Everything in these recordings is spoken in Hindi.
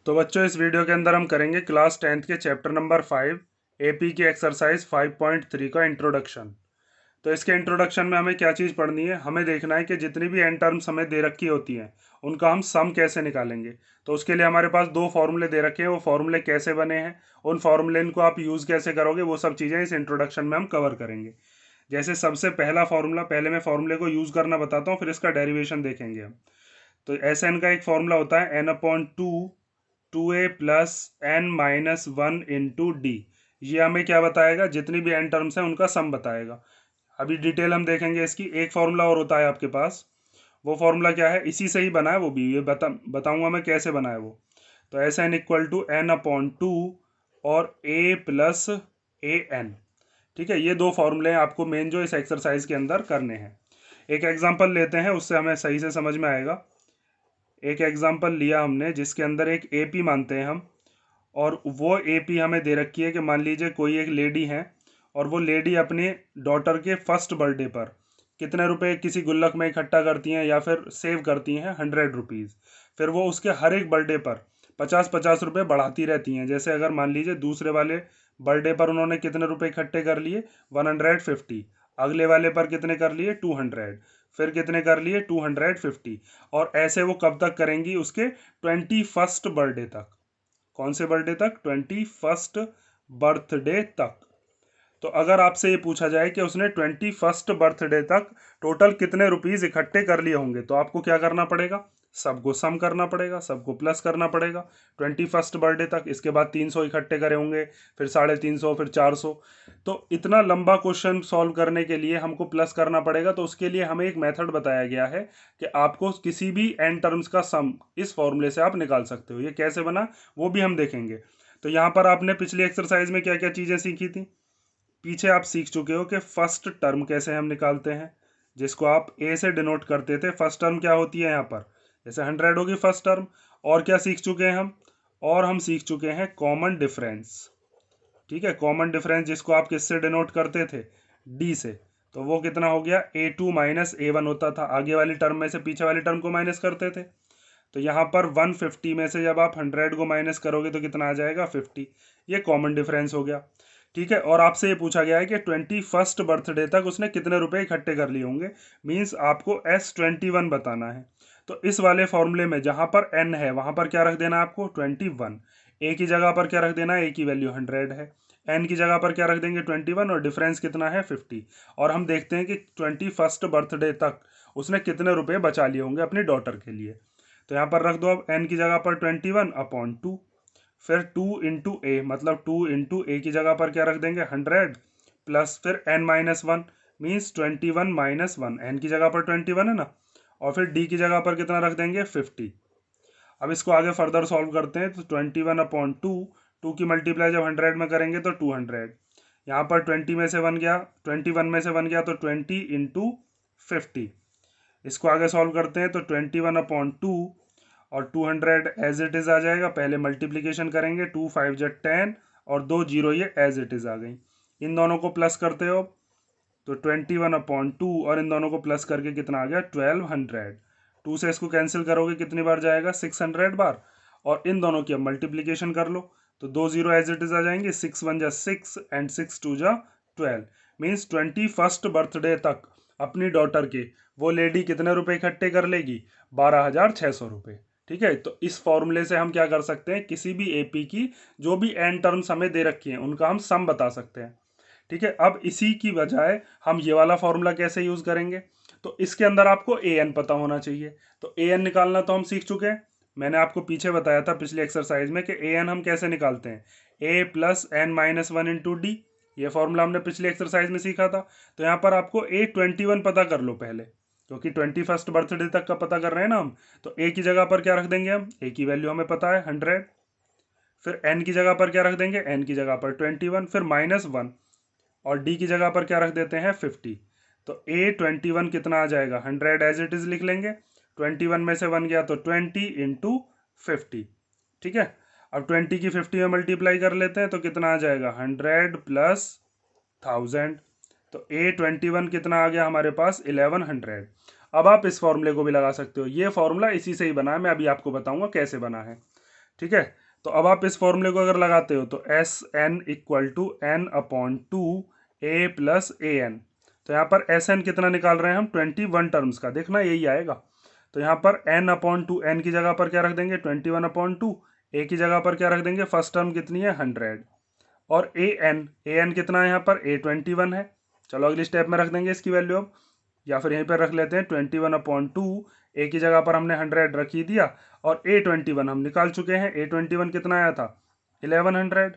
तो बच्चों इस वीडियो के अंदर हम करेंगे क्लास 10th के चैप्टर नंबर 5 एपी की एक्सरसाइज 5.3 का इंट्रोडक्शन। तो इसके इंट्रोडक्शन में हमें क्या चीज़ पढ़नी है, हमें देखना है कि जितनी भी एन टर्म्स हमें दे रखी होती हैं उनका हम सम कैसे निकालेंगे। तो उसके लिए हमारे पास दो फॉर्मूले दे रखे हैं, वो फॉर्मूले कैसे बने हैं, उन फॉर्मूले को आप यूज़ कैसे करोगे, वो सब चीज़ें इस इंट्रोडक्शन में हम कवर करेंगे। जैसे सबसे पहला फॉर्मूला, पहले मैं फॉर्मूले को यूज़ करना बताता हूँ, फिर इसका डेरिवेशन देखेंगे हम। तो एस एन का एक फॉर्मूला होता है n/2 2a+n-1 इंटू डी। ये हमें क्या बताएगा, जितनी भी एन टर्म्स हैं उनका सम बताएगा। अभी डिटेल हम देखेंगे इसकी। एक फॉर्मूला और होता है आपके पास, वो फॉर्मूला क्या है, इसी से ही बना है वो भी, ये बताऊंगा मैं कैसे बना है वो। तो S N equal to n/2 और a+an। ठीक है, ये दो फॉर्मूले हैं आपको मेन जो इस एक्सरसाइज के अंदर करने हैं। एक एग्जांपल लेते हैं, उससे हमें सही से समझ में आएगा। एक एग्जांपल लिया हमने जिसके अंदर एक एपी मानते हैं हम, और वो एपी हमें दे रखी है कि मान लीजिए कोई एक लेडी है और वो लेडी अपने डॉटर के फर्स्ट बर्थडे पर कितने रुपए किसी गुल्लक में इकट्ठा करती हैं या फिर सेव करती हैं, 100 रुपीज़। फिर वो उसके हर एक बर्थडे पर 50-50 रुपये बढ़ाती रहती हैं। जैसे अगर मान लीजिए दूसरे वाले बर्थडे पर उन्होंने कितने रुपए इकट्ठे कर लिए, 150। अगले वाले पर कितने कर लिए, 200। फिर कितने कर लिए, 250। और ऐसे वो कब तक करेंगी, उसके 21st बर्थडे तक। कौन से बर्थडे तक, 21st बर्थडे तक। तो अगर आपसे ये पूछा जाए कि उसने 21st बर्थडे तक टोटल कितने रुपीज इकट्ठे कर लिए होंगे, तो आपको क्या करना पड़ेगा, सबको सम करना पड़ेगा, सबको प्लस करना पड़ेगा। 21st बर्थडे तक, इसके बाद 300 इकट्ठे करे होंगे, फिर 350, फिर 400। तो इतना लंबा क्वेश्चन सॉल्व करने के लिए हमको प्लस करना पड़ेगा। तो उसके लिए हमें एक मेथड बताया गया है कि आपको किसी भी एन टर्म्स का सम इस फॉर्मूले से आप निकाल सकते हो। ये कैसे बना वो भी हम देखेंगे। तो यहाँ पर आपने पिछली एक्सरसाइज में क्या क्या चीज़ें सीखी थी, पीछे आप सीख चुके हो कि फर्स्ट टर्म कैसे हम निकालते हैं, जिसको आप ए से डिनोट करते थे। फर्स्ट टर्म क्या होती है यहाँ पर, जैसे 100 होगी फर्स्ट टर्म। और क्या सीख चुके हैं हम, और हम सीख चुके हैं कॉमन डिफरेंस। ठीक है, कॉमन डिफरेंस जिसको आप किससे डिनोट करते थे, डी से। तो वो कितना हो गया, a2 - a1 होता था, आगे वाली टर्म में से पीछे वाली टर्म को माइनस करते थे। तो यहाँ पर 150 में से जब आप 100 को माइनस करोगे तो कितना आ जाएगा, 50। ये कॉमन डिफरेंस हो गया। ठीक है, और आपसे ये पूछा गया है कि 21st बर्थडे तक उसने कितने रुपए इकट्ठे कर लिए होंगे, मीन्स आपको S21 बताना है। तो इस वाले फॉर्मूले में जहां पर n है वहां पर क्या रख देना है आपको, 21। a की जगह पर क्या रख देना है, a की वैल्यू 100 है, n की जगह पर क्या रख देंगे, 21, और डिफरेंस कितना है, 50। और हम देखते हैं कि 21st बर्थडे तक उसने कितने रुपए बचा लिए होंगे अपनी डॉटर के लिए। तो यहाँ पर रख दो अब n की जगह पर 21/2, फिर 2 × a, मतलब 2 × a की जगह पर क्या रख देंगे, 100, प्लस फिर n-1, मीन्स 21 - 1। n की जगह पर 21 है ना, और फिर d की जगह पर कितना रख देंगे, 50। अब इसको आगे फर्दर सॉल्व करते हैं। तो 21/2, 2 की मल्टीप्लाई जब 100 में करेंगे तो 200। यहाँ पर 20 में से 1 गया, 21 में से 1 गया, तो 20 × 50। इसको आगे सॉल्व करते हैं। तो 21/2 और 200 एज इट इज़ आ जाएगा। पहले मल्टीप्लीकेशन करेंगे, 2 5 × 10 और 2 जीरो ये एज इट इज़ आ गई। इन दोनों को प्लस करते हो तो 21/2, और इन दोनों को प्लस करके कितना आ गया, 1200। 2 से इसको कैंसिल करोगे कितनी बार जाएगा, 600 बार। और इन दोनों की अब मल्टीप्लीकेशन कर लो तो 2 जीरो एज इट इज़ आ जाएंगे, 6 1 × 6 एंड 6 2 × 12। मीन्स 21st बर्थडे तक अपनी डॉटर के वो लेडी कितने रुपए इकट्ठे कर लेगी, 12,600 रुपये। ठीक है, तो इस फॉर्मूले से हम क्या कर सकते हैं, किसी भी एपी की जो भी एन टर्म्स हमें दे रखी हैं उनका हम सम बता सकते हैं। ठीक है, अब इसी की बजाय हम ये वाला फॉर्मूला कैसे यूज करेंगे, तो इसके अंदर आपको ए एन पता होना चाहिए। तो ए एन निकालना तो हम सीख चुके हैं, मैंने आपको पीछे बताया था पिछली एक्सरसाइज में कि ए एन हम कैसे निकालते हैं, a+n-1 इंटू डी। ये फॉर्मूला हमने पिछली एक्सरसाइज में सीखा था। तो यहाँ पर आपको A21 पता कर लो पहले, क्योंकि 21st बर्थडे तक का पता कर रहे हैं ना हम। तो ए की जगह पर क्या रख देंगे हम, ए की वैल्यू हमें पता है 100। फिर एन की जगह पर क्या रख देंगे, एन की जगह पर 21, फिर -1, और डी की जगह पर क्या रख देते हैं, 50। तो A21 कितना आ जाएगा, 100 एज इट इज लिख लेंगे। 21 में से 1 गया तो 20 × 50। ठीक है, अब 20 की 50 में मल्टीप्लाई कर लेते हैं तो कितना आ जाएगा, 100 + 1000। तो A21 कितना आ गया हमारे पास, 1100। अब आप इस फॉर्मूले को भी लगा सकते हो, ये फॉर्मूला इसी से ही बना है, मैं अभी आपको बताऊंगा कैसे बना है। ठीक है, तो अब आप इस फॉर्मूले को अगर लगाते हो तो S N equal to N upon two A plus A N. तो यहाँ पर एस एन कितना निकाल रहे हैं हम, 21 टर्म्स का, देखना यही आएगा। तो यहाँ पर एन अपॉन टू, एन की जगह पर क्या रख देंगे 21 अपॉन टू, ए की जगह पर क्या रख देंगे, फर्स्ट टर्म कितनी है 100, और ए एन कितना है यहाँ पर, ए 21 है। चलो अगली स्टेप में रख देंगे इसकी वैल्यू अब, या फिर यहीं पर रख लेते हैं 21 अपॉन टू, ए की जगह पर हमने 100 रख ही दिया, और ए 21 हम निकाल चुके हैं। ए 21 कितना आया था 1100।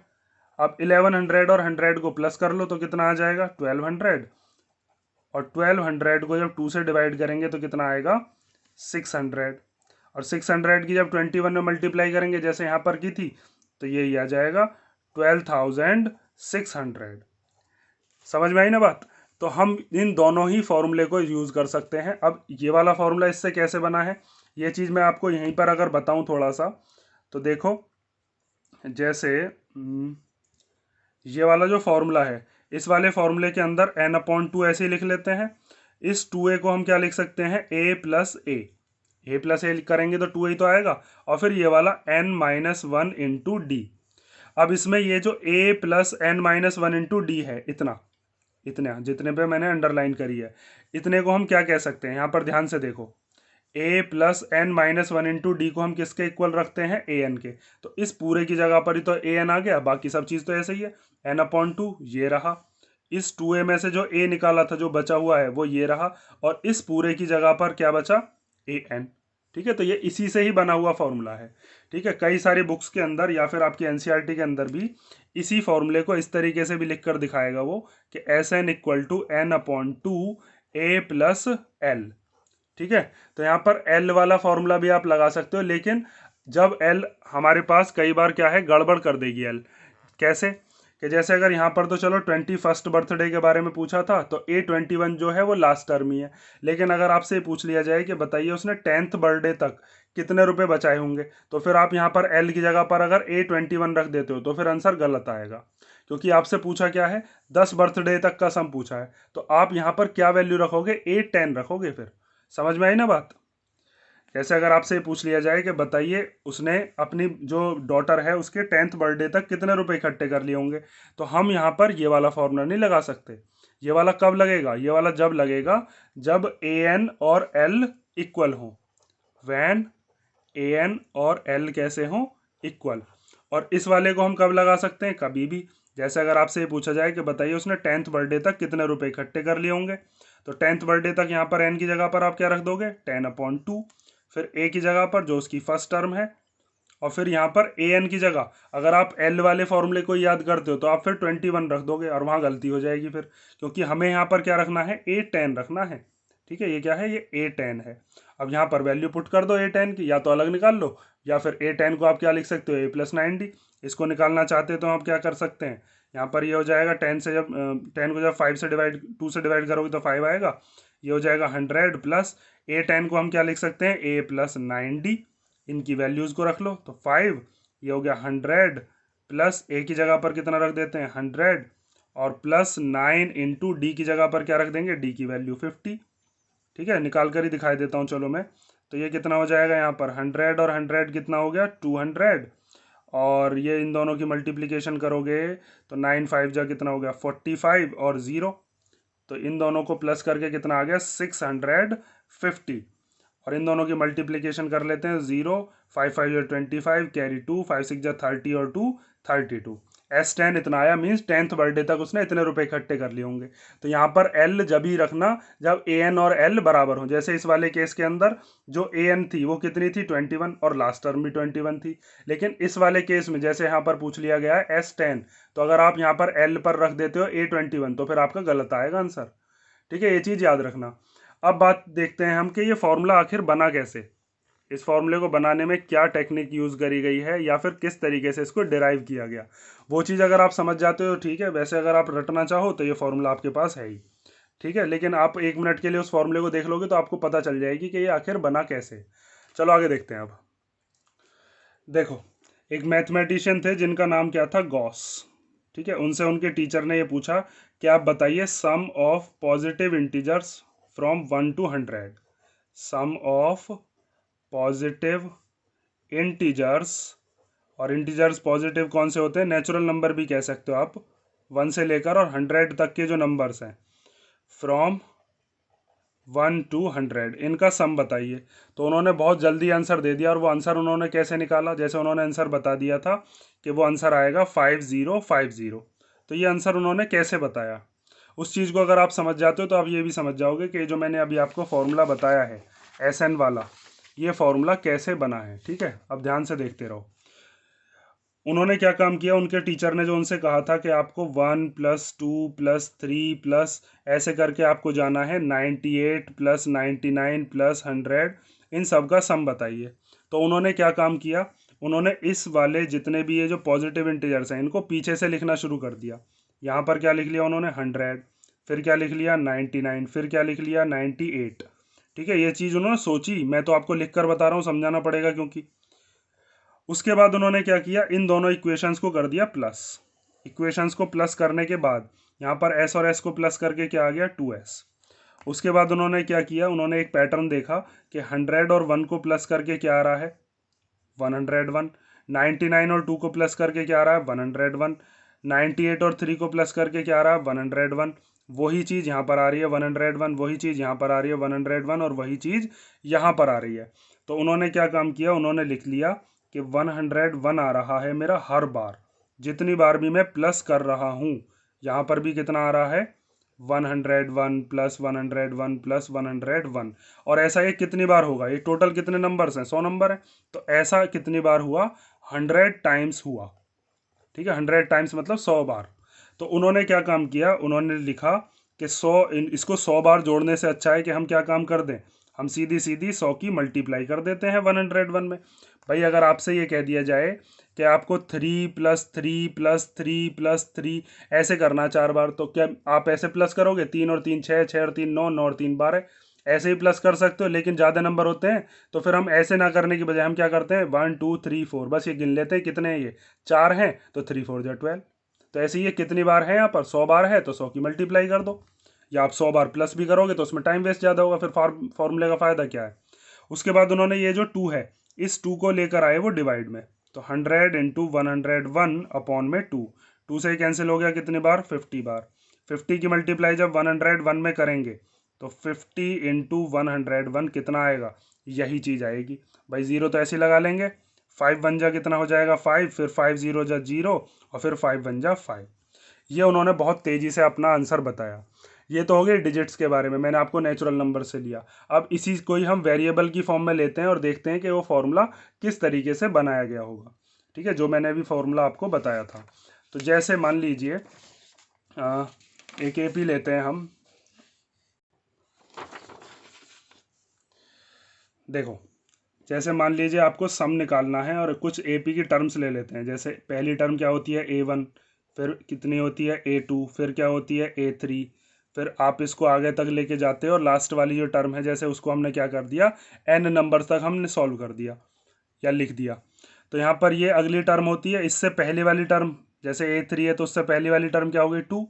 अब 1100 और 100 को प्लस कर लो तो कितना आ जाएगा 1200, और 1200 को जब 2 से डिवाइड करेंगे तो कितना आएगा 600, और 600 की जब 21 में मल्टीप्लाई करेंगे जैसे यहाँ पर की थी तो यही आ जाएगा 12,600। समझ में आई ना बात। तो हम इन दोनों ही फॉर्मूले को यूज़ कर सकते हैं। अब ये वाला फॉर्मूला इससे कैसे बना है, ये चीज़ मैं आपको यहीं पर अगर बताऊं थोड़ा सा, तो देखो जैसे ये वाला जो फॉर्मूला है, इस वाले फॉर्मूले के अंदर एन अपॉन टू ऐसे ही लिख लेते हैं। इस 2a को हम क्या लिख सकते हैं, a प्लस ए करेंगे तो 2a तो आएगा, और फिर ये वाला n minus one into D. अब इसमें ये जो a plus N minus one into D है, इतना जितने पे मैंने अंडरलाइन करी है, इतने को हम क्या कह सकते हैं, यहाँ पर ध्यान से देखो, a plus N minus one into D को हम किसके इक्वल रखते हैं, ए एन के। तो इस पूरे की जगह पर ही तो ए एन आ गया, बाकी सब चीज़ तो ऐसे ही है, एन अपॉन टू ये रहा, इस 2a में से जो a निकाला था जो बचा हुआ है वो ये रहा, और इस पूरे की जगह पर क्या बचा, ए एन। ठीक है, तो ये इसी से ही बना हुआ फॉर्मूला है। ठीक है, कई सारी बुक्स के अंदर या फिर आपकी एनसीईआरटी के अंदर भी इसी फॉर्मूले को इस तरीके से भी लिख कर दिखाएगा वो, कि S N equal to N upon two A plus L. ठीक है, तो यहाँ पर एल वाला फॉर्मूला भी आप लगा सकते हो, लेकिन जब एल हमारे पास कई बार क्या है गड़बड़ कर देगी एल। कैसे, कि जैसे अगर यहाँ पर तो चलो 21st बर्थडे के बारे में पूछा था तो A21 जो है वो लास्ट टर्म ही है, लेकिन अगर आपसे पूछ लिया जाए कि बताइए उसने 10th बर्थडे तक कितने रुपए बचाए होंगे, तो फिर आप यहाँ पर L की जगह पर अगर A21 रख देते हो तो फिर आंसर गलत आएगा, क्योंकि आपसे पूछा क्या है 10 बर्थडे तक का सम पूछा है, तो आप यहाँ पर क्या वैल्यू रखोगे, A10 रखोगे। फिर समझ में आई ना बात। जैसे अगर आपसे पूछ लिया जाए कि बताइए उसने अपनी जो डॉटर है उसके 10th बर्थडे तक कितने रुपए इकट्ठे कर लिए होंगे, तो हम यहाँ पर ये वाला फॉर्मूला नहीं लगा सकते। ये वाला कब लगेगा, ये वाला जब लगेगा जब ए एन और एल इक्वल हो, वैन ए एन और एल कैसे हो, इक्वल। और इस वाले को हम कब लगा सकते हैं, कभी भी। जैसे अगर आपसे ये पूछा जाए कि बताइए उसने 10th बर्थडे तक कितने रुपए इकट्ठे कर लिए होंगे, तो 10th बर्थडे तक यहाँ पर एन की जगह पर आप क्या रख दोगे 10 अपॉन टू, फिर ए की जगह पर जो उसकी फर्स्ट टर्म है, और फिर यहाँ पर ए एन की जगह अगर आप एल वाले फॉर्मूले को याद करते हो तो आप फिर 21 रख दोगे, और वहाँ गलती हो जाएगी फिर, क्योंकि हमें यहाँ पर क्या रखना है, A10 रखना है। ठीक है, ये क्या है, ये A10 है। अब यहाँ पर वैल्यू पुट कर दो A10 की, या तो अलग निकाल लो, या फिर A10 को आप क्या लिख सकते हो, A प्लस 90। इसको निकालना चाहते हो तो आप क्या कर सकते हैं, यहाँ पर ये हो जाएगा 10 से जब 10 को जब 5 से डिवाइड 2 से डिवाइड करोगे तो 5 आएगा, ये हो जाएगा 100 प्लस A10 को हम क्या लिख सकते हैं, A प्लस 90। इनकी वैल्यूज़ को रख लो तो 5, ये हो गया 100 प्लस ए की जगह पर कितना रख देते हैं 100, और प्लस 9 इंटू डी की जगह पर क्या रख देंगे, डी की वैल्यू 50। ठीक है, निकाल कर ही दिखाई देता हूँ चलो मैं। तो ये कितना हो जाएगा यहाँ पर 100 और 100 कितना हो गया 200, और ये इन दोनों की मल्टीप्लिकेशन करोगे तो 9 5 जा कितना हो गया 45 और 0, तो इन दोनों को प्लस करके कितना आ गया 650, और इन दोनों की मल्टीप्लिकेशन कर लेते हैं 0 5 5 जो 25 कैरी 2 5 6 जा 30 और 2 32। S10 इतना आया, मीन्स 10th बर्थडे तक उसने इतने रुपए इकट्ठे कर लिए होंगे। तो यहाँ पर L जब ही रखना जब AN और L बराबर हो, जैसे इस वाले केस के अंदर जो AN थी वो कितनी थी 21, और लास्ट टर्म भी 21 थी। लेकिन इस वाले केस में जैसे यहाँ पर पूछ लिया गया है S10, तो अगर आप यहाँ पर L पर रख देते हो A21 तो फिर आपका गलत आएगा आंसर। ठीक है, ये चीज़ याद रखना। अब बात देखते हैं हम कि ये फॉर्मूला आखिर बना कैसे, इस फॉर्मूले को बनाने में क्या टेक्निक यूज़ करी गई है, या फिर किस तरीके से इसको डिराइव किया गया। वो चीज़ अगर आप समझ जाते हो ठीक है, वैसे अगर आप रटना चाहो तो ये फॉर्मूला आपके पास है ही। ठीक है, लेकिन आप 1 मिनट के लिए उस फॉर्मूले को देख लोगे तो आपको पता चल जाएगी कि ये आखिर बना कैसे। चलो आगे देखते हैं। अब देखो, एक मैथमेटिशियन थे जिनका नाम क्या था, गॉस। ठीक है, उनसे उनके टीचर ने ये पूछा कि आप बताइए sum of positive integers from 1 to 100, sum of positive integers और इंटीजर्स पॉजिटिव कौन से होते हैं, नेचुरल नंबर भी कह सकते हो आप, 1 से लेकर और 100 तक के जो नंबर्स हैं, फ्रॉम 1 to 100, इनका सम बताइए। तो उन्होंने बहुत जल्दी आंसर दे दिया, और वो आंसर उन्होंने कैसे निकाला, जैसे उन्होंने आंसर बता दिया था कि वो आंसर आएगा 5050। तो ये आंसर उन्होंने कैसे बताया, उस चीज़ को अगर आप समझ जाते हो तो आप ये भी समझ जाओगे कि जो मैंने अभी आपको फॉर्मूला बताया है SN वाला, ये फॉर्मूला कैसे बना है। ठीक है, अब ध्यान से देखते रहो। उन्होंने क्या काम किया, उनके टीचर ने जो उनसे कहा था कि आपको 1 + 2 + 3 प्लस ऐसे करके आपको जाना है 98 + 99 + 100, इन सब का सम बताइए। तो उन्होंने क्या काम किया, उन्होंने इस वाले जितने भी ये जो पॉजिटिव इंटीजर्स हैं इनको पीछे से लिखना शुरू कर दिया। यहाँ पर क्या लिख लिया उन्होंने 100, फिर क्या लिख लिया 99, फिर क्या लिख लिया 98। ठीक है, ये चीज़ उन्होंने सोची, मैं तो आपको लिख कर बता रहा हूँ, समझाना पड़ेगा क्योंकि। उसके बाद उन्होंने क्या किया, इन दोनों इक्वेशंस को कर दिया प्लस। इक्वेशंस को प्लस करने के बाद यहाँ पर s और s को प्लस करके क्या आ गया 2s। उसके बाद उन्होंने क्या किया, उन्होंने एक पैटर्न देखा कि 100 और 1 को प्लस करके क्या आ रहा है 101, 99 और 2 को प्लस करके क्या आ रहा है 101, 98 और 3 को प्लस करके क्या आ रहा है 101। वही चीज़ यहाँ पर आ रही है 101, वही चीज़ यहाँ पर आ रही है 101, और वही चीज़ यहाँ पर आ रही है। तो उन्होंने क्या काम किया, उन्होंने लिख लिया कि 101 आ रहा है मेरा हर बार, जितनी बार भी मैं प्लस कर रहा हूँ। यहाँ पर भी कितना आ रहा है 101 + 101 + 101। और ऐसा ये कितनी बार होगा, ये टोटल कितने नंबर्स हैं 100 नंबर है, तो ऐसा कितनी बार हुआ 100 टाइम्स हुआ। ठीक है, 100 टाइम्स मतलब 100 बार। तो उन्होंने क्या काम किया, उन्होंने लिखा कि 100 इसको 100 बार जोड़ने से अच्छा है कि हम क्या काम कर दें, हम सीधी सीधी 100 की मल्टीप्लाई कर देते हैं 101 में। भाई अगर आपसे ये कह दिया जाए कि आपको 3 + 3 + 3 + 3 ऐसे करना 4 बार, तो क्या आप ऐसे प्लस करोगे, 3 और 3 6, 6 और 3 9, 9 और 3 12, ऐसे ही प्लस कर सकते हो। लेकिन ज़्यादा नंबर होते हैं तो फिर हम ऐसे ना करने की बजाय हम क्या करते हैं 1 2 3 4, बस ये गिन लेते हैं कितने हैं, ये 4 हैं तो 3 4 = 12। तो ऐसे ही ये कितनी बार है, यहाँ पर 100 बार है तो 100 की मल्टीप्लाई कर दो, या आप 100 बार प्लस भी करोगे तो उसमें टाइम वेस्ट ज़्यादा होगा, फिर फॉर्मूले का फ़ायदा क्या है। उसके बाद उन्होंने ये जो 2 है, इस 2 को लेकर आए वो डिवाइड में, तो 100 × 101 अपॉन में 2, 2 से ही कैंसिल हो गया कितनी बार 50 बार। 50 की मल्टीप्लाई जब 101 में करेंगे तो 50 × 101 कितना आएगा, यही चीज़ आएगी। भाई ज़ीरो तो ऐसे ही लगा लेंगे, 5 1 जा कितना हो जाएगा 5, फिर 5 0 जा 0, और फिर 5 1 जा 5। ये उन्होंने बहुत तेज़ी से अपना आंसर बताया। ये तो हो गई डिजिट्स के बारे में, मैंने आपको नेचुरल नंबर से लिया। अब इसी को ही हम वेरिएबल की फॉर्म में लेते हैं और देखते हैं कि वो फॉर्मूला किस तरीके से बनाया गया होगा। ठीक है, जो मैंने अभी फॉर्मूला आपको बताया था। तो जैसे मान लीजिए एक AP लेते हैं हम, देखो जैसे मान लीजिए आपको सम निकालना है और कुछ AP की टर्म्स ले लेते हैं। जैसे पहली टर्म क्या होती है A1, फिर कितनी होती है A2, फिर क्या होती है A3, फिर आप इसको आगे तक लेके जाते हो और लास्ट वाली जो टर्म है जैसे उसको हमने क्या कर दिया n नंबर तक हमने सॉल्व कर दिया या लिख दिया। तो यहाँ पर ये अगली टर्म होती है, इससे पहले वाली टर्म, जैसे A3 है तो उससे पहली वाली टर्म क्या हो गई 2,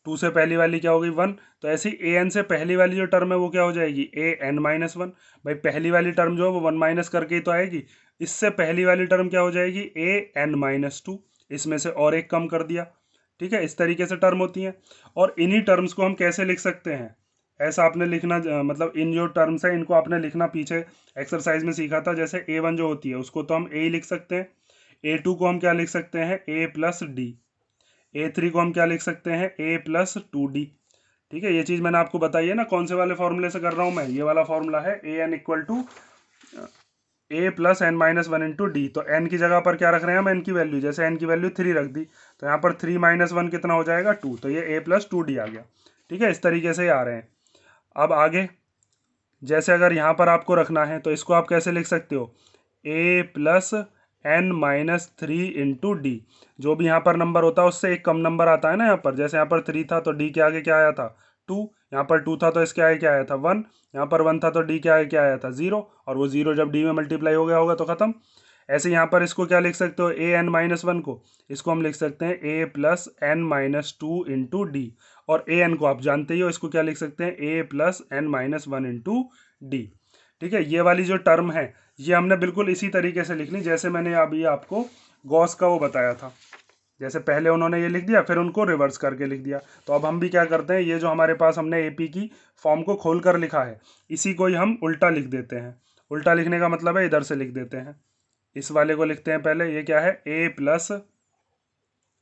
2 से पहली वाली क्या हो गई 1, तो ऐसे ही an से पहली वाली जो टर्म है वो क्या हो जाएगी an-1। भाई पहली वाली टर्म जो है वो 1 माइनस करके ही तो आएगी, इससे पहली वाली टर्म क्या हो जाएगी an-2, इसमें से और एक कम कर दिया। ठीक है, इस तरीके से टर्म होती हैं। और इन्हीं टर्म्स को हम कैसे लिख सकते हैं, ऐसा आपने लिखना मतलब इन जो टर्म्स हैं इनको आपने लिखना पीछे एक्सरसाइज में सीखा था। जैसे A1 जो होती है उसको तो हम A ही लिख सकते हैं, A2 को हम क्या लिख सकते हैं A + D, A3 को हम क्या लिख सकते हैं A + 2D। ठीक है, ये चीज़ मैंने आपको बताई है ना, कौन से वाले फॉर्मूले से कर रहा हूँ मैं, ये वाला फॉर्मूला है AN = A + n-1 × D। तो n की जगह पर क्या रख रहे हैं हम, n की वैल्यू, जैसे n की वैल्यू 3 रख दी तो यहाँ पर 3 - 1 कितना हो जाएगा 2, तो ये A + 2D आ गया। ठीक है, इस तरीके से ही आ रहे हैं। अब आगे जैसे अगर यहाँ पर आपको रखना है तो इसको आप कैसे लिख सकते हो A + n-3 × D। जो भी यहाँ पर नंबर होता है उससे एक कम नंबर आता है ना, यहाँ पर जैसे यहाँ पर 3 था तो D के आगे क्या आया था 2, यहाँ पर 2 था तो इसके आगे क्या आया था 1, यहाँ पर 1 था तो D के आगे क्या आया था 0, और वो 0 जब D में मल्टीप्लाई हो गया होगा तो ख़त्म। ऐसे यहाँ पर इसको क्या लिख सकते हो an-1 को, इसको हम लिख सकते हैं A + n-2 × D, और an को आप जानते ही हो, इसको क्या लिख सकते हैं A + n-1 × D। ठीक है, ये वाली जो टर्म है ये हमने बिल्कुल इसी तरीके से लिखनी जैसे मैंने अभी आपको गॉस का वो बताया था। जैसे पहले उन्होंने ये लिख दिया, फिर उनको रिवर्स करके लिख दिया। तो अब हम भी क्या करते हैं, ये जो हमारे पास हमने एपी की फॉर्म को खोल कर लिखा है, इसी को ही हम उल्टा लिख देते हैं। उल्टा लिखने का मतलब है इधर से लिख देते हैं। इस वाले को लिखते हैं पहले, ये क्या है, A plus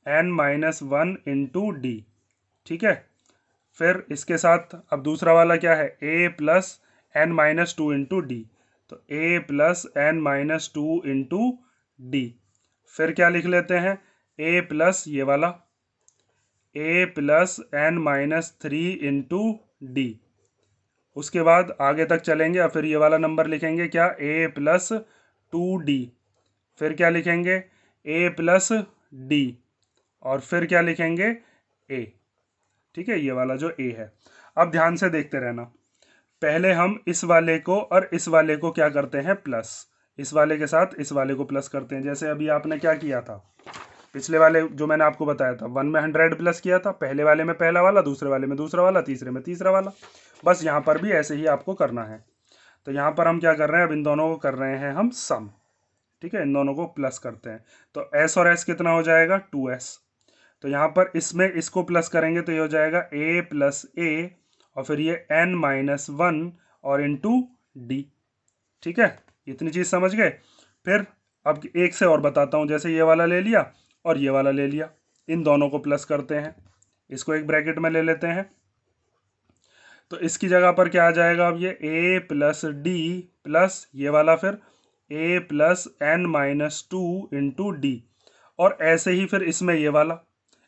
N minus one into D. ठीक है, फिर इसके साथ अब दूसरा वाला क्या है, A plus N minus two into D. तो A plus N minus two into D. फिर क्या लिख लेते हैं, ए प्लस ये वाला A plus N minus three into D. उसके बाद आगे तक चलेंगे और फिर ये वाला नंबर लिखेंगे क्या, ए प्लस टू डी। फिर क्या लिखेंगे, ए प्लस डी। और फिर क्या लिखेंगे, ए। ठीक है, ये वाला जो ए है। अब ध्यान से देखते रहना, पहले हम इस वाले को और इस वाले को क्या करते हैं, प्लस। इस वाले के साथ इस वाले को प्लस करते हैं। जैसे अभी आपने क्या किया था, पिछले वाले जो मैंने आपको बताया था, 1 में 100 प्लस किया था, पहले वाले में पहला वाला, दूसरे वाले में दूसरा वाला, तीसरे में तीसरा वाला। बस यहाँ पर भी ऐसे ही आपको करना है। तो यहाँ पर हम क्या कर रहे हैं, अब इन दोनों को कर रहे हैं हम सम। ठीक है, इन दोनों को प्लस करते हैं। तो एस और एस कितना हो जाएगा, 2s। तो यहाँ पर इसमें इसको प्लस करेंगे तो ये हो जाएगा a प्लस ए, और फिर ये n माइनस वन और इंटू डी। ठीक है, इतनी चीज़ समझ गए। फिर अब एक से और बताता हूँ, जैसे ये वाला ले लिया और ये वाला ले लिया, इन दोनों को प्लस करते हैं। इसको एक ब्रैकेट में ले लेते हैं। तो इसकी जगह पर क्या आ जाएगा, अब ये a प्लस डी प्लस ये वाला फिर a plus N minus two into d. और ऐसे ही फिर इसमें ये वाला,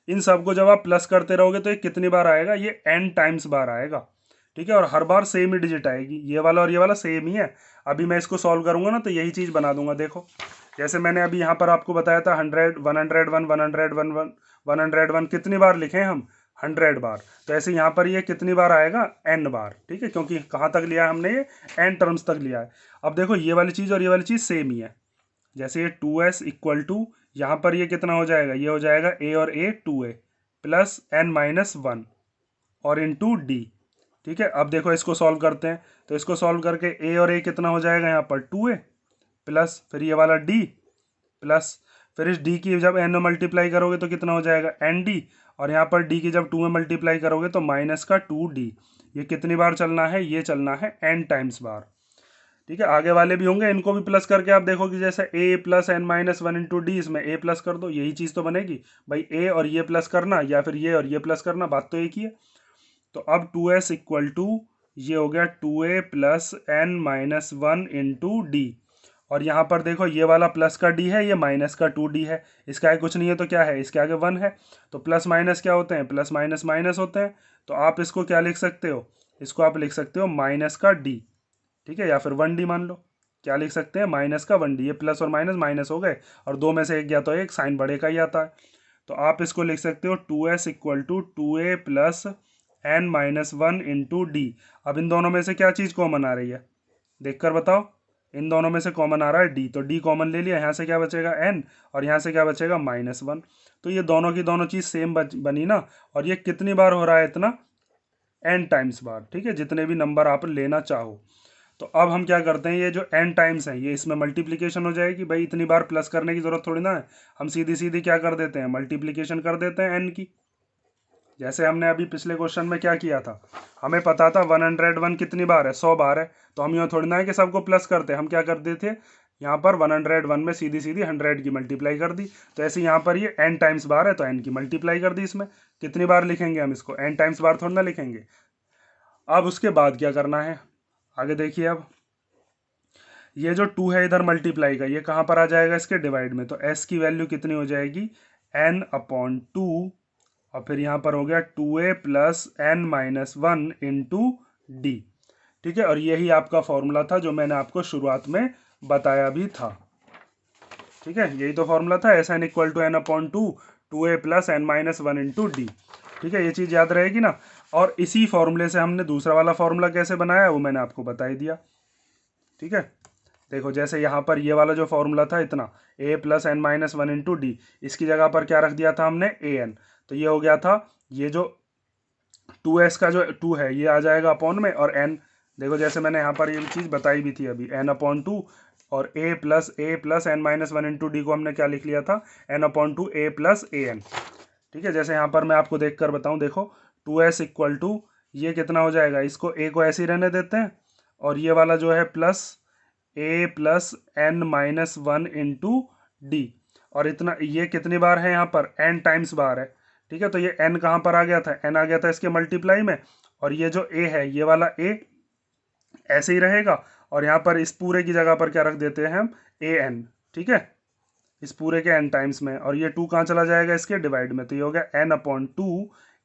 इन सबको जब आप प्लस करते रहोगे तो ये कितनी बार आएगा, ये n टाइम्स बार आएगा। ठीक है, और हर बार सेम ही डिजिट आएगी, ये वाला और ये वाला सेम ही है। अभी मैं इसको सॉल्व करूंगा ना तो यही चीज़ बना दूंगा। देखो, जैसे मैंने अभी यहाँ पर आपको बताया था 100, 101, 101, 101 कितनी बार लिखे हम, 100 बार। तो ऐसे यहाँ पर ये कितनी बार आएगा, n बार। ठीक है, क्योंकि कहाँ तक लिया है हमने, ये n टर्म्स तक लिया है। अब देखो, ये वाली चीज़ और ये वाली चीज़ सेम ही है। जैसे ये 2s इक्वल टू, यहाँ पर ये कितना हो जाएगा, ये हो जाएगा a और a 2a plus N minus one और इंटू डी। ठीक है, अब देखो इसको सॉल्व करते हैं। तो इसको सॉल्व करके a और a कितना हो जाएगा, यहाँ पर 2a प्लस फिर ये वाला d प्लस फिर इस d की जब n में मल्टीप्लाई करोगे तो कितना हो जाएगा, एन डी। और यहाँ पर d की जब 2 में मल्टीप्लाई करोगे तो माइनस का 2d। ये कितनी बार चलना है, ये चलना है n टाइम्स बार। ठीक है, आगे वाले भी होंगे, इनको भी प्लस करके आप देखो कि जैसे a plus N minus one into d, इसमें a प्लस कर दो, यही चीज़ तो बनेगी भाई। a और ये प्लस करना या फिर ये और ये प्लस करना, बात तो एक ही है। तो अब 2s इक्वल टू ये हो गया 2a plus N minus one into d. और यहाँ पर देखो, ये वाला प्लस का d है, ये माइनस का 2d है। इसका आगे कुछ नहीं है तो क्या है, इसके आगे 1 है। तो प्लस माइनस क्या होते हैं, प्लस माइनस माइनस होते हैं। तो आप इसको क्या लिख सकते हो, इसको आप लिख सकते हो माइनस का d। ठीक है, या फिर 1d मान लो। क्या लिख सकते हैं, माइनस का 1d। ये प्लस और माइनस माइनस हो गए, और दो में से एक गया तो एक साइन बड़े का ही आता है। तो आप इसको लिख सकते हो 2s equal to 2a plus N minus one into D. अब इन दोनों में से क्या चीज़ कॉमन आ रही है, देख कर बताओ। इन दोनों में से कॉमन आ रहा है d, तो d कॉमन ले लिया, यहाँ से क्या बचेगा n, और यहाँ से क्या बचेगा -1। तो ये दोनों की दोनों चीज़ सेम बनी ना। और ये कितनी बार हो रहा है, इतना n टाइम्स बार। ठीक है, जितने भी नंबर आप लेना चाहो। तो अब हम क्या करते हैं, ये जो n टाइम्स हैं ये इसमें मल्टीप्लिकेशन हो जाएगी। भाई इतनी बार प्लस करने की ज़रूरत थोड़ी ना है, हम सीधी सीधी क्या कर देते हैं, मल्टीप्लिकेशन कर देते हैं n की। जैसे हमने अभी पिछले क्वेश्चन में क्या किया था, हमें पता था 101 कितनी बार है, 100 बार है। तो हम यूँ थोड़ी ना है कि सबको प्लस करते हैं, हम क्या कर देते थे, यहाँ पर 101 में सीधी सीधी 100 की मल्टीप्लाई कर दी। तो ऐसे यहाँ पर ये n टाइम्स बार है तो n की मल्टीप्लाई कर दी। इसमें कितनी बार लिखेंगे हम इसको, n टाइम्स बार थोड़ी ना लिखेंगे। अब उसके बाद क्या करना है, आगे देखिए। अब ये जो 2 है इधर मल्टीप्लाई का, ये कहाँ पर आ जाएगा, इसके डिवाइड में। तो s की वैल्यू कितनी हो जाएगी, n/2, और फिर यहाँ पर हो गया 2a plus N minus one into D. ठीक है, और यही आपका फॉर्मूला था जो मैंने आपको शुरुआत में बताया भी था। ठीक है, यही तो फॉर्मूला था, s N equal to n/2, 2a plus N minus one into D. ठीक है, ये चीज़ याद रहेगी ना। और इसी फॉर्मूले से हमने दूसरा वाला फॉर्मूला कैसे बनाया वो मैंने आपको बता ही दिया। ठीक है, देखो जैसे यहाँ पर ये वाला जो फॉर्मूला था इतना, a plus N minus one into d, इसकी जगह पर क्या रख दिया था हमने, an। तो ये हो गया था, ये जो 2s का जो 2 है ये आ जाएगा अपॉन में, और n देखो जैसे मैंने यहाँ पर ये चीज़ बताई भी थी अभी, n/2, और a plus n minus one into D को हमने क्या लिख लिया था, n/2 a plus A N. ठीक है, जैसे यहाँ पर मैं आपको देख कर बताऊँ, देखो 2s इक्वल टू ये कितना हो जाएगा, इसको a को ऐसे ही रहने देते हैं, और ये वाला जो है plus a plus n minus one into d, और इतना ये कितनी बार है यहाँ पर, n टाइम्स बार है। ठीक है, तो ये n कहाँ पर आ गया था, n आ गया था इसके मल्टीप्लाई में, और ये जो a है ये वाला a ऐसे ही रहेगा, और यहाँ पर इस पूरे की जगह पर क्या रख देते हैं हम, ए एन। ठीक है, इस पूरे के n टाइम्स में, और ये 2 कहाँ चला जाएगा, इसके डिवाइड में, तो ये हो गया n/2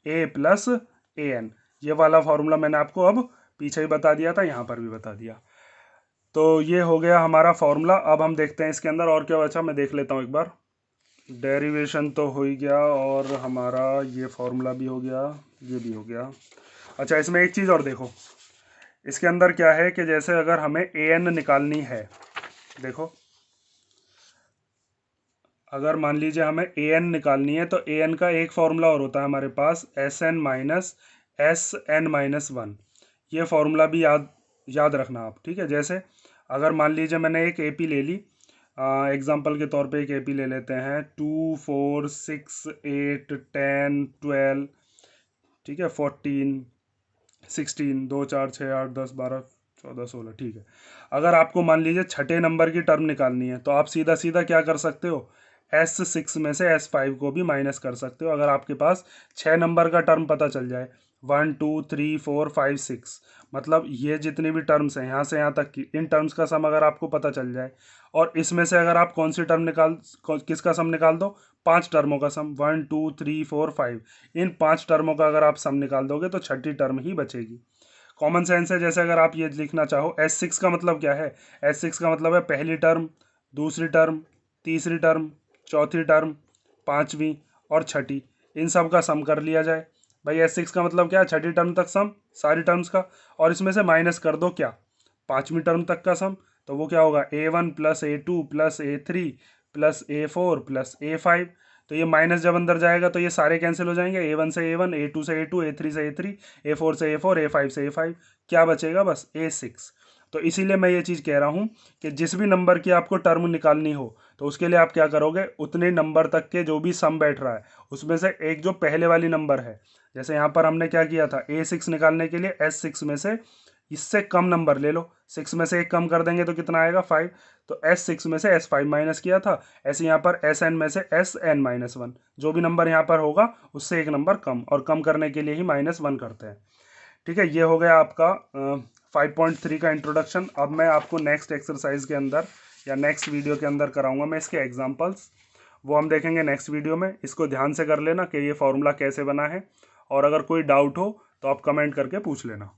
a plus A N. ये वाला फॉर्मूला मैंने आपको अब पीछे ही बता दिया था, यहाँ पर भी बता दिया। तो ये हो गया हमारा फॉर्मूला। अब हम देखते हैं इसके अंदर और क्या बचा, मैं देख लेता हूँ एक बार। डेरिवेशन तो हो ही गया, और हमारा ये फॉर्मूला भी हो गया, ये भी हो गया। अच्छा, इसमें एक चीज़ और देखो, इसके अंदर क्या है कि जैसे अगर हमें ए एन निकालनी है, देखो अगर मान लीजिए हमें ए एन निकालनी है, तो ए एन का एक फॉर्मूला और होता है हमारे पास, S N minus S N minus one. ये फॉर्मूला भी याद रखना आप। ठीक है, जैसे अगर मान लीजिए मैंने एक ए पी ले ली, एग्जाम्पल के तौर पे एक ए पी ले लेते हैं, 2 4 6 8 10 12, ठीक है, 14 16, 2 4 6 8 10 12 14 16। ठीक है, अगर आपको मान लीजिए छठे नंबर की टर्म निकालनी है, तो आप सीधा सीधा क्या कर सकते हो, S6 में से S5 को भी माइनस कर सकते हो। अगर आपके पास 6 नंबर का टर्म पता चल जाए, 1 2 3 4 5 6, मतलब ये जितनी भी टर्म्स हैं यहाँ से यहाँ तक की, इन टर्म्स का सम अगर आपको पता चल जाए, और इसमें से अगर आप कौन सी टर्म किसका सम निकाल दो, 5 टर्मों का सम, 1 2 3 4 5, इन 5 टर्मों का अगर आप सम निकाल दोगे तो छठी टर्म ही बचेगी। कॉमन सेंस है। जैसे अगर आप ये लिखना चाहो, S6 का मतलब क्या है, S6 का मतलब है पहली टर्म, दूसरी टर्म, तीसरी टर्म, चौथी टर्म, पांचवी और छठी, इन सब का सम कर लिया जाए। भाई S6 का मतलब क्या है, छठी टर्म तक सम सारी टर्म्स का, और इसमें से माइनस कर दो क्या, पांचवी टर्म तक का सम, तो वो क्या होगा, A1 plus A2 plus A3 plus A4 plus A5। तो ये माइनस जब अंदर जाएगा तो ये सारे कैंसिल हो जाएंगे, A1 से A1, A2 से A2, A3 से A3, A4 से A4, A5 से A5, क्या बचेगा, बस A6। तो इसीलिए मैं ये चीज़ कह रहा हूँ कि जिस भी नंबर की आपको टर्म निकालनी हो, तो उसके लिए आप क्या करोगे, उतने नंबर तक के जो भी सम बैठ रहा है उसमें से एक जो पहले वाली नंबर है, जैसे यहाँ पर हमने क्या किया था, A6 निकालने के लिए S6 में से इससे कम नंबर ले लो, 6 में से एक कम कर देंगे तो कितना आएगा, 5। तो S6 में से S5 माइनस किया था, ऐसे यहाँ पर SN में से SN माइनस वन, जो भी नंबर यहाँ पर होगा उससे एक नंबर कम, और कम करने के लिए ही -1 करते हैं। ठीक है, ये हो गया आपका 5.3 का इंट्रोडक्शन। अब मैं आपको नेक्स्ट एक्सरसाइज के अंदर या नेक्स्ट वीडियो के अंदर कराऊंगा मैं इसके एग्जांपल्स, वो हम देखेंगे नेक्स्ट वीडियो में। इसको ध्यान से कर लेना कि ये फॉर्मूला कैसे बना है, और अगर कोई डाउट हो तो आप कमेंट करके पूछ लेना।